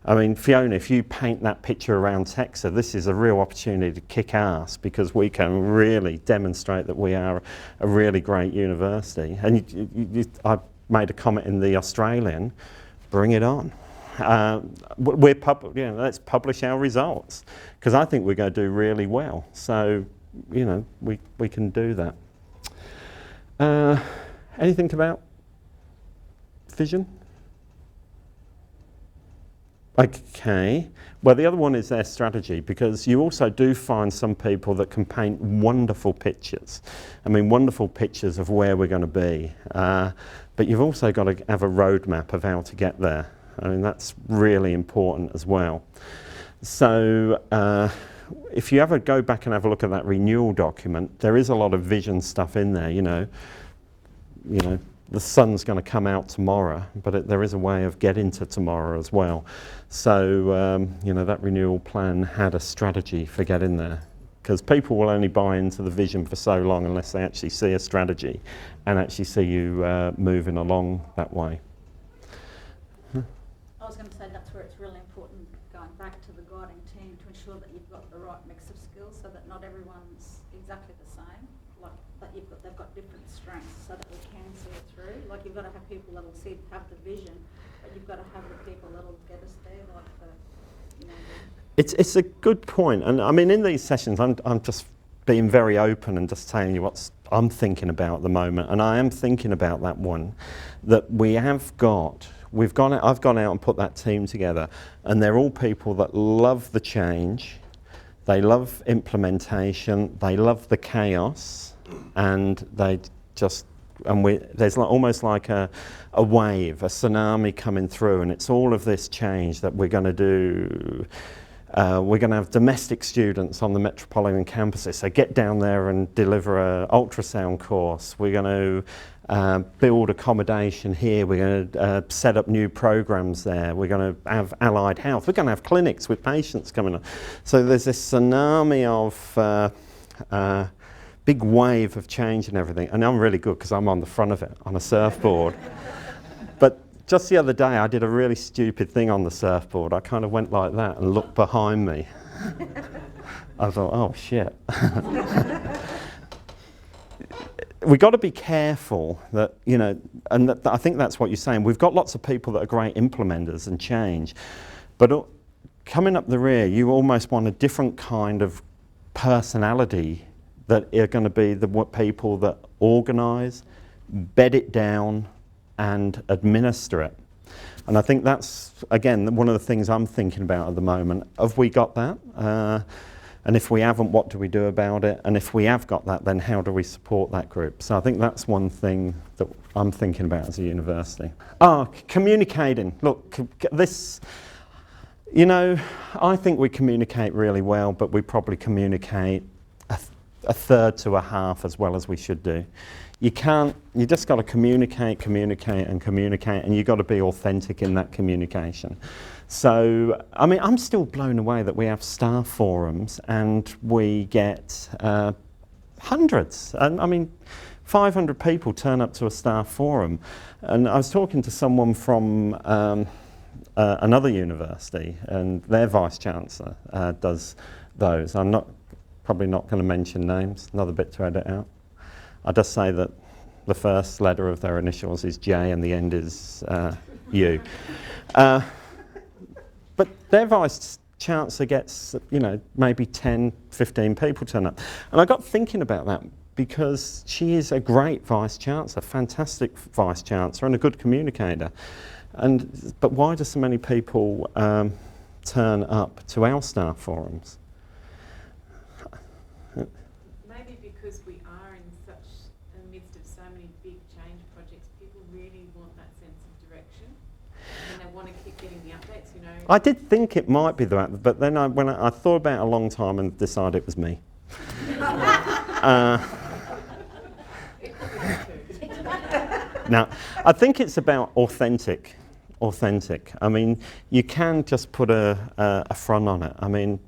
I mean, Fiona, if you paint that picture around Texas, this is a real opportunity to kick ass because we can really demonstrate that we are a really great university. And I made a comment in the Australian, bring it on. Let's publish our results because I think we're going to do really well. So, you know, we can do that. Anything about vision? Okay. Well, the other one is their strategy, because you also do find some people that can paint wonderful pictures. I mean, wonderful pictures of where we're going to be. But you've also got to have a roadmap of how to get there. I mean, that's really important as well. So if you ever go back and have a look at that renewal document, there is a lot of vision stuff in there, you know, the sun's going to come out tomorrow, but there is a way of getting to tomorrow as well. So, you know, that renewal plan had a strategy for getting there, because people will only buy into the vision for so long unless they actually see a strategy and actually see you moving along that way. I was going to say that's where it's really important, going back to the guiding team, to ensure that you've got the right mix of skills so that not everyone's exactly the same, like that they've got different strengths so that we can see it through. Like, you've got to have people that'll have the vision, but you've got to have the people that'll get us there, like the, you know. It's a good point, and I mean, in these sessions, I'm just being very open and just telling you what I'm thinking about at the moment, and I am thinking about that one that I've gone out and put that team together, and they're all people that love the change, they love implementation, they love the chaos, and they just, there's almost like a wave, a tsunami coming through, and it's all of this change that we're going to do. We're going to have domestic students on the metropolitan campuses, so get down there and deliver an ultrasound course. We're going to build accommodation here. We're going to set up new programs there. We're going to have allied health. We're going to have clinics with patients coming on. So there's this tsunami of big wave of change and everything. And I'm really good because I'm on the front of it on a surfboard. But just the other day, I did a really stupid thing on the surfboard. I kind of went like that and looked behind me. I thought, oh shit. We've got to be careful that, you know, and I think that's what you're saying. We've got lots of people that are great implementers and change, but coming up the rear, you almost want a different kind of personality that are going to be the people that organise, bed it down, and administer it. And I think that's, again, one of the things I'm thinking about at the moment. Have we got that? And if we haven't, what do we do about it? And if we have got that, then how do we support that group? So I think that's one thing that I'm thinking about as a university. Communicating. Look, this, you know, I think we communicate really well, but we probably communicate a third to a half as well as we should do. You just got to communicate, and you've got to be authentic in that communication. So, I mean, I'm still blown away that we have staff forums and we get hundreds. And I mean, 500 people turn up to a staff forum. And I was talking to someone from another university, and their vice-chancellor does those. I'm probably not going to mention names, another bit to edit out. I'll just say that the first letter of their initials is J and the end is U. But their vice-chancellor gets, maybe 10, 15 people turn up. And I got thinking about that because she is a great vice-chancellor, fantastic vice-chancellor and a good communicator. But why do so many people turn up to our staff forums? Maybe because we are in the midst of so many big change projects, people really want that sense of direction, and they want to keep getting the updates. I did think it might be that, but then when I thought about it a long time and decided it was me. Now, I think it's about authentic. I mean, you can just put a front on it. I mean,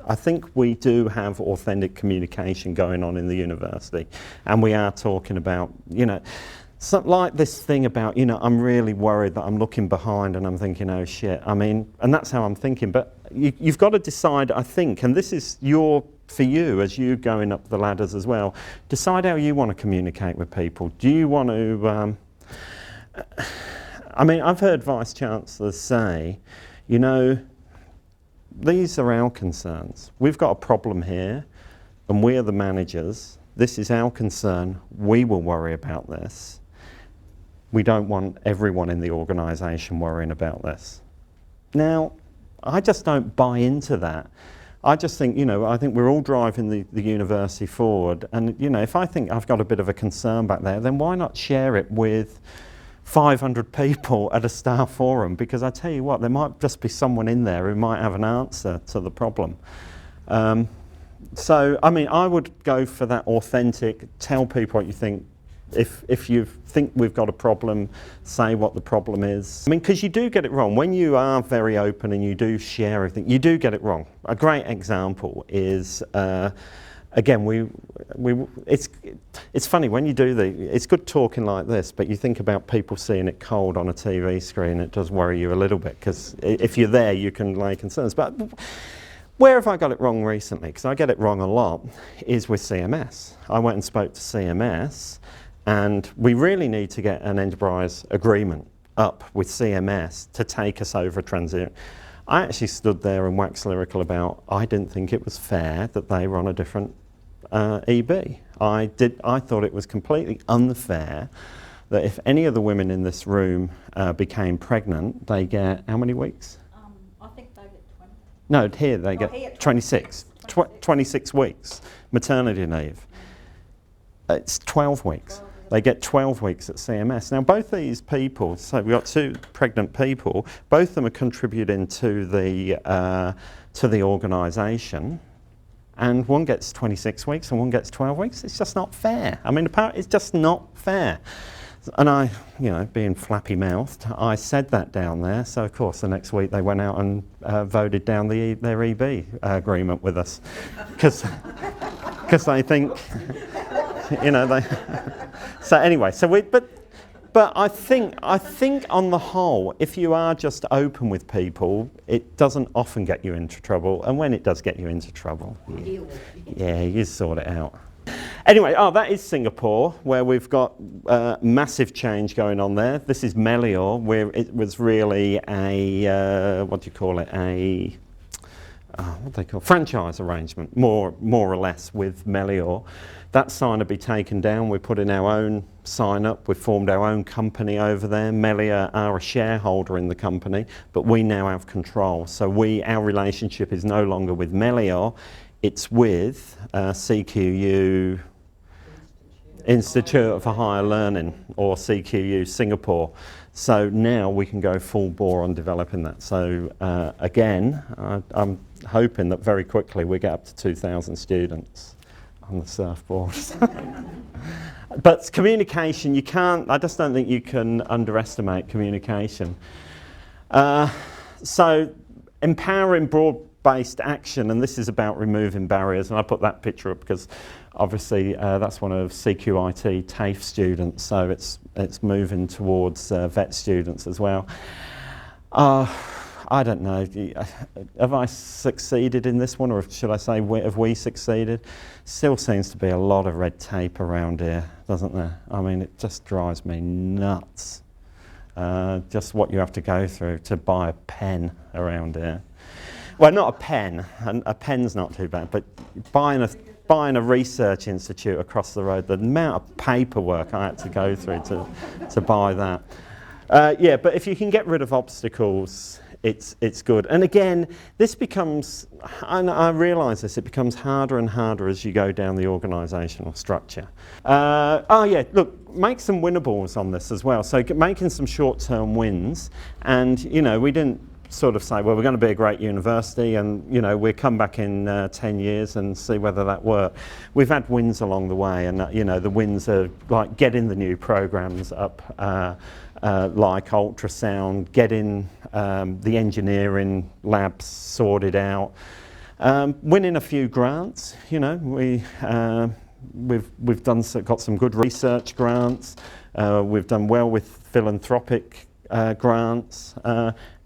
I think we do have authentic communication going on in the university, and we are talking about, something like this thing about, I'm really worried that I'm looking behind and I'm thinking, oh shit. I mean, and that's how I'm thinking. But you've got to decide, I think, and this is for you as you going up the ladders as well, decide how you want to communicate with people. Do you want to, I mean, I've heard vice-chancellors say, these are our concerns. We've got a problem here and we are the managers. This is our concern. We will worry about this. We don't want everyone in the organisation worrying about this. Now, I just don't buy into that. I just think, I think we're all driving the university forward. And, if I think I've got a bit of a concern back there, then why not share it with 500 people at a staff forum? Because I tell you what, there might just be someone in there who might have an answer to the problem. So, I mean, I would go for that authentic, tell people what you think. If you think we've got a problem, say what the problem is. I mean, because you do get it wrong. When you are very open and you do share everything, you do get it wrong. A great example is, again, it's funny when you do it's good talking like this, but you think about people seeing it cold on a TV screen, it does worry you a little bit, because if you're there, you can lay concerns. But where have I got it wrong recently? Because I get it wrong a lot, is with CMS. I went and spoke to CMS, and we really need to get an enterprise agreement up with CMS to take us over a transition. I actually stood there and waxed lyrical about I didn't think it was fair that they were on a different EB. I thought it was completely unfair that if any of the women in this room became pregnant, they get how many weeks? I think they get 20. No, here they get 26. 26 weeks maternity leave. It's 12 weeks. They get 12 weeks at CMS. Now, both these people, so we've got two pregnant people, both of them are contributing to the organisation, and one gets 26 weeks and one gets 12 weeks. It's just not fair. I mean, apparently it's just not fair. And I, being flappy-mouthed, I said that down there. So, of course, the next week they went out and voted down their EB agreement with us. Because they think, So anyway, but I think on the whole, if you are just open with people, it doesn't often get you into trouble. And when it does get you into trouble, you sort it out. Anyway, that is Singapore, where we've got massive change going on there. This is Melior, where it was really a, franchise arrangement, more or less, with Melior. That sign will be taken down. We're putting our own sign up. We've formed our own company over there. Melior are a shareholder in the company, but we now have control. So our relationship is no longer with Melior, it's with CQU Institute for Higher Learning, or CQU Singapore. So now we can go full bore on developing that. So again, I'm hoping that very quickly we get up to 2,000 students on the surfboards. But communication, I just don't think you can underestimate communication. So empowering broad-based action, and this is about removing barriers, and I put that picture up because obviously that's one of CQIT TAFE students, so it's moving towards vet students as well. I don't know. Have I succeeded in this one, or should I say, have we succeeded? Still seems to be a lot of red tape around here, doesn't there? I mean, it just drives me nuts. Just what you have to go through to buy a pen around here. Well, not a pen. A pen's not too bad, but buying a research institute across the road, the amount of paperwork I had to go through to buy that. Yeah, but if you can get rid of obstacles, it's good. And again, this becomes, and I realise this, it becomes harder and harder as you go down the organisational structure. Oh yeah, look, make some winnables on this as well. So making some short-term wins, and you know, we didn't sort of say, well, we're going to be a great university and, you know, we'll come back in 10 years and see whether that worked. We've had wins along the way, and, you know, the wins are like getting the new programs up, like ultrasound, getting the engineering labs sorted out, winning a few grants. You know, we've got some good research grants. We've done well with philanthropic grants.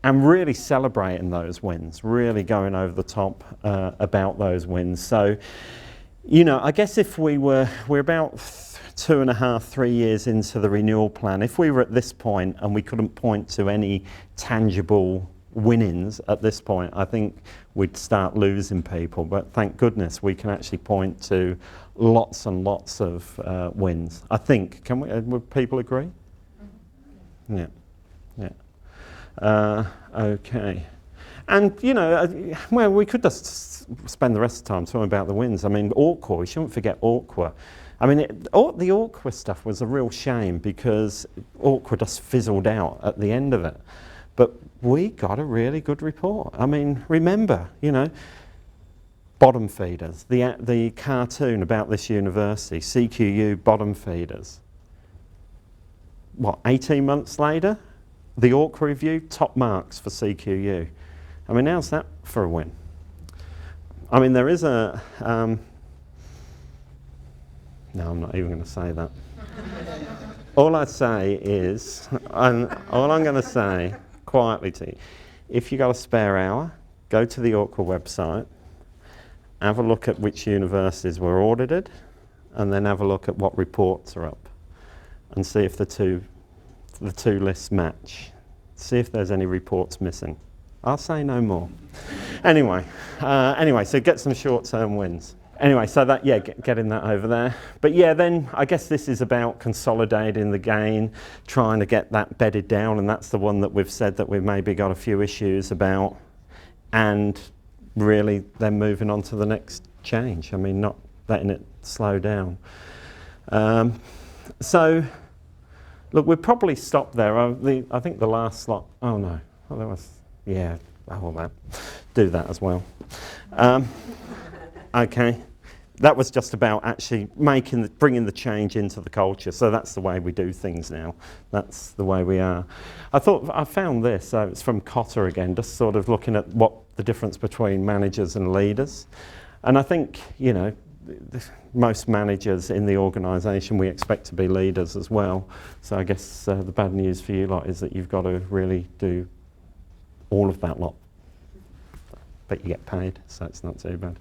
And really celebrating those wins, really going over the top about those wins. So, you know, I guess if we're about 2.5, 3 years into the renewal plan, if we were at this point and we couldn't point to any tangible winnings at this point, I think we'd start losing people. But thank goodness we can actually point to lots and lots of wins. I think, would people agree? Yeah, yeah. Okay, and you know, well, we could just spend the rest of the time talking about the wins. I mean, Orqua, we shouldn't forget Orqua. I mean, the Orqua stuff was a real shame because Orqua just fizzled out at the end of it. But we got a really good report. I mean, remember, you know, bottom feeders, the cartoon about this university, CQU bottom feeders. What, 18 months later? The Orqua review, top marks for CQU. I mean, how's that for a win? I mean, there is a... no, I'm not even going to say that. All I say is, all I'm going to say quietly to you, if you got a spare hour, go to the Orqua website, have a look at which universities were audited, and then have a look at what reports are up, and see if the two lists match. See if there's any reports missing. I'll say no more. Anyway, so get some short-term wins. Anyway, so that, yeah, getting that over there. But yeah, then I guess this is about consolidating the gain, trying to get that bedded down, and that's the one that we've said that we've maybe got a few issues about, and really then moving on to the next change. I mean, not letting it slow down. So, look, we'll probably stop there. I think the last slot, oh no, oh, there was, yeah, oh well, do that as well. Okay, that was just about actually bringing the change into the culture. So that's the way we do things now. That's the way we are. I found this, so it's from Cotter again, just sort of looking at what the difference between managers and leaders. And I think, you know, most managers in the organisation we expect to be leaders as well. So I guess the bad news for you lot is that you've got to really do all of that lot. But you get paid, so it's not too bad.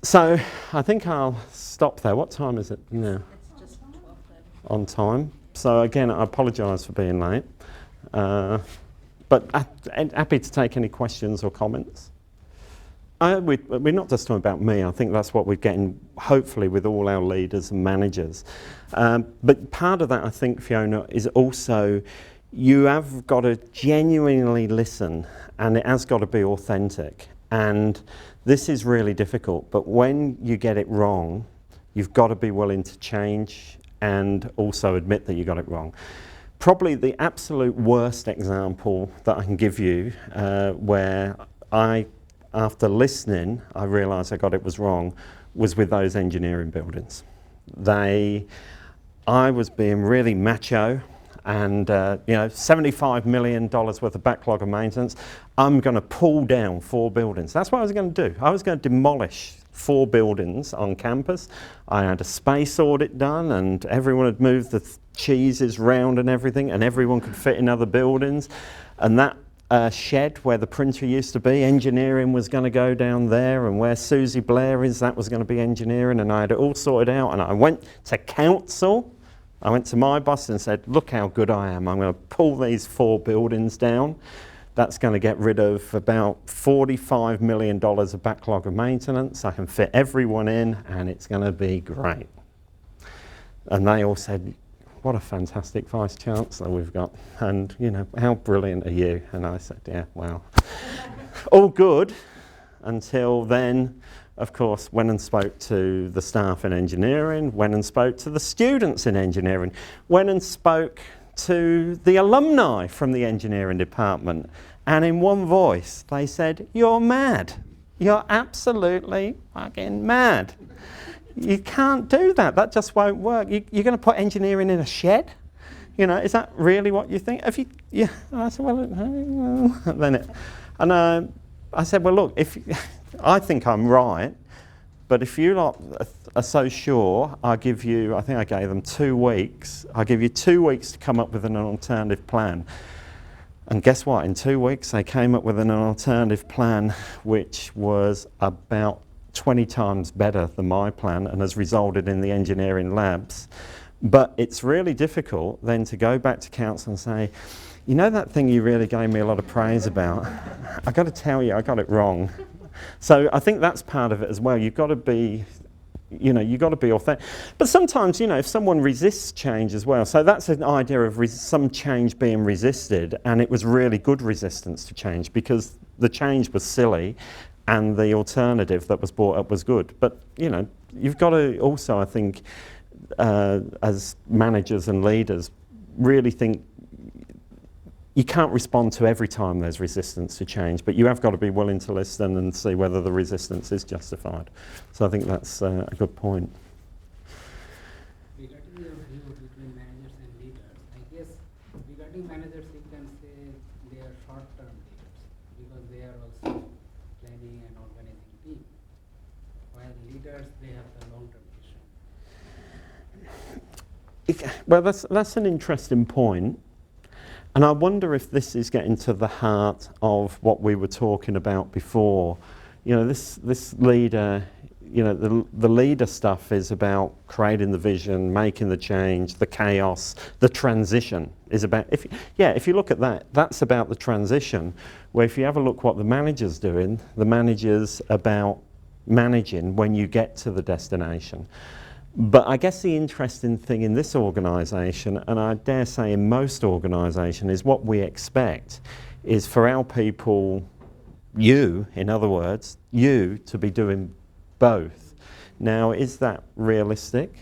So I think I'll stop there. What time is it now? It's just 12:30. On time. So again, I apologise for being late. But happy to take any questions or comments. We're not just talking about me. I think that's what we're getting, hopefully, with all our leaders and managers. But part of that, I think, Fiona, is also you have got to genuinely listen, and it has got to be authentic. And this is really difficult. But when you get it wrong, you've got to be willing to change and also admit that you got it wrong. Probably the absolute worst example that I can give you, where after listening, I realised I got it was wrong, was with those engineering buildings. I was being really macho and, you know, $75 million worth of backlog of maintenance. I'm going to pull down 4 buildings. That's what I was going to do. I was going to demolish 4 buildings on campus. I had a space audit done and everyone had moved the cheeses round and everything, and everyone could fit in other buildings. And that shed where the printer used to be, engineering was going to go down there, and where Susie Blair is, that was going to be engineering, and I had it all sorted out. And I went to council, I went to my boss and said, look how good I am, I'm going to pull these 4 buildings down. That's going to get rid of about $45 million of backlog of maintenance. I can fit everyone in and it's going to be great. And they all said, what a fantastic Vice Chancellor we've got. And, you know, how brilliant are you? And I said, yeah, well, all good. Until then, of course, went and spoke to the staff in engineering, went and spoke to the students in engineering, went and spoke to the alumni from the engineering department, and in one voice they said, you're mad. You're absolutely fucking mad. You can't do that. That just won't work. You're going to put engineering in a shed? You know, is that really what you think? Have you? Yeah. And I said, well, I said, well, look, I think I'm right, but if you lot are so sure, I'll give you, I think I gave them 2 weeks. I'll give you 2 weeks to come up with an alternative plan. And guess what? In 2 weeks, they came up with an alternative plan which was about 20 times better than my plan and has resulted in the engineering labs. But it's really difficult then to go back to council and say, you know that thing you really gave me a lot of praise about? I've got to tell you, I got it wrong. So I think that's part of it as well. You've got to be, you know, you've got to be authentic. But sometimes, you know, if someone resists change as well, so that's an idea of some change being resisted, and it was really good resistance to change because the change was silly and the alternative that was brought up was good. But, you know, you've got to also, I think, as managers and leaders, really think you can't respond to every time there's resistance to change, but you have got to be willing to listen and see whether the resistance is justified. So I think that's a good point. Regarding your view between managers and leaders, I guess regarding managers you can say they are short-term leaders because they are also planning and organizing team, while leaders they have the long-term vision. Well, that's an interesting point. And I wonder if this is getting to the heart of what we were talking about before. You know, this leader, you know, the leader stuff is about creating the vision, making the change, the chaos, the transition is about, if you look at that, that's about the transition, where if you have a look what the manager's doing, the manager's about managing when you get to the destination. But I guess the interesting thing in this organisation, and I dare say in most organisations, is what we expect is for our people, you, in other words, you to be doing both. Now, is that realistic?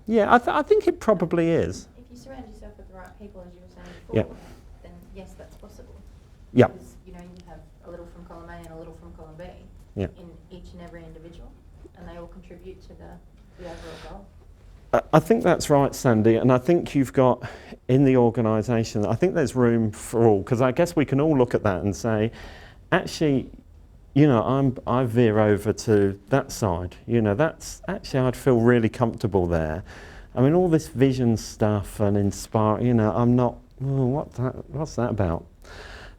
Yeah, I think it probably is. If you surround yourself with the right people, as you were saying Yep. before, then yes, that's possible. Yep. Because, you know, you have a little from column A and a little from column B Yep. in each and every individual, and they all contribute to the overall goal. I think that's right, Sandy, and I think you've got in the organisation, I think there's room for all, because I guess we can all look at that and say, actually, you know, I veer over to that side. You know, that's actually, I'd feel really comfortable there. I mean, all this vision stuff and inspire, you know, I'm not, what's that about?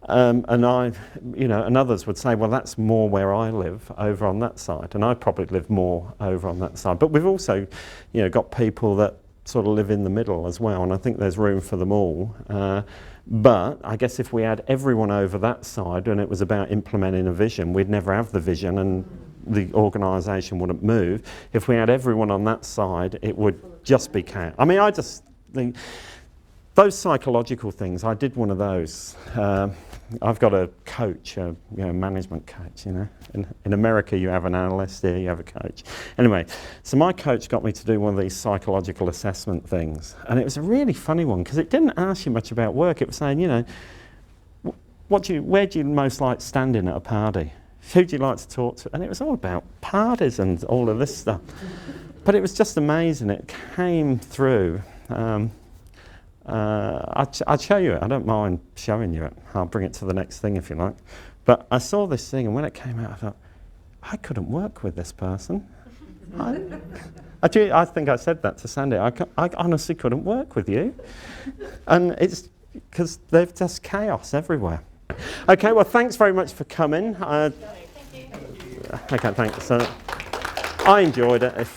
And I, you know, and others would say, well, that's more where I live, over on that side, and I probably live more over on that side. But we've also, you know, got people that sort of live in the middle as well, and I think there's room for them all. But I guess if we had everyone over that side and it was about implementing a vision, we'd never have the vision and the organisation wouldn't move. If we had everyone on that side, it would just be chaos. I mean, I just think those psychological things, I did one of those. I've got a coach, a management coach, you know. In America you have an analyst, here you have a coach. Anyway, so my coach got me to do one of these psychological assessment things. And it was a really funny one because it didn't ask you much about work. It was saying, you know, where do you most like standing at a party? Who do you like to talk to? And it was all about parties and all of this stuff. But it was just amazing. It came through. I'd show you it. I don't mind showing you it. I'll bring it to the next thing if you like. But I saw this thing, and when it came out, I thought, I couldn't work with this person. I think I said that to Sandy. I honestly couldn't work with you. And it's because there's just chaos everywhere. Okay, well, thanks very much for coming. Thank you. Okay, thanks. I enjoyed it.